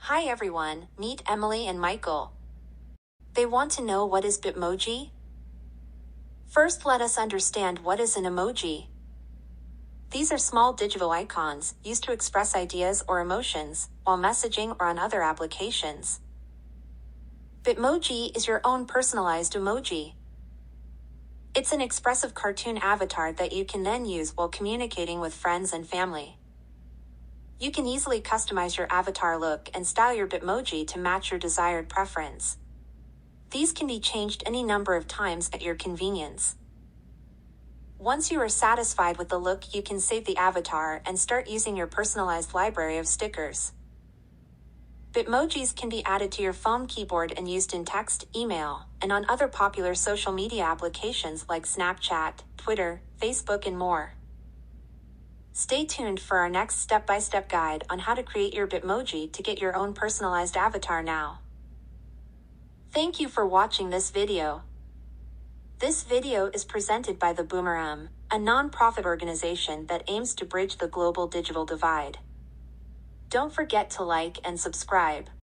Hi everyone, meet Emily and Michael. They want to know what is Bitmoji? First, let us understand what is an emoji. These are small digital icons used to express ideas or emotions while messaging or on other applications. Bitmoji is your own personalized emoji. It's an expressive cartoon avatar that you can then use while communicating with friends and family. You can easily customize your avatar look and style your Bitmoji to match your desired preference. These can be changed any number of times at your convenience. Once you are satisfied with the look, you can save the avatar and start using your personalized library of stickers. Bitmojis can be added to your phone keyboard and used in text, email, and on other popular social media applications like Snapchat, Twitter, Facebook, and more. Stay tuned for our next step-by-step guide on how to create your Bitmoji to get your own personalized avatar now. Thank you for watching this video. This video is presented by the Boomerang, a non-profit organization that aims to bridge the global digital divide. Don't forget to like and subscribe.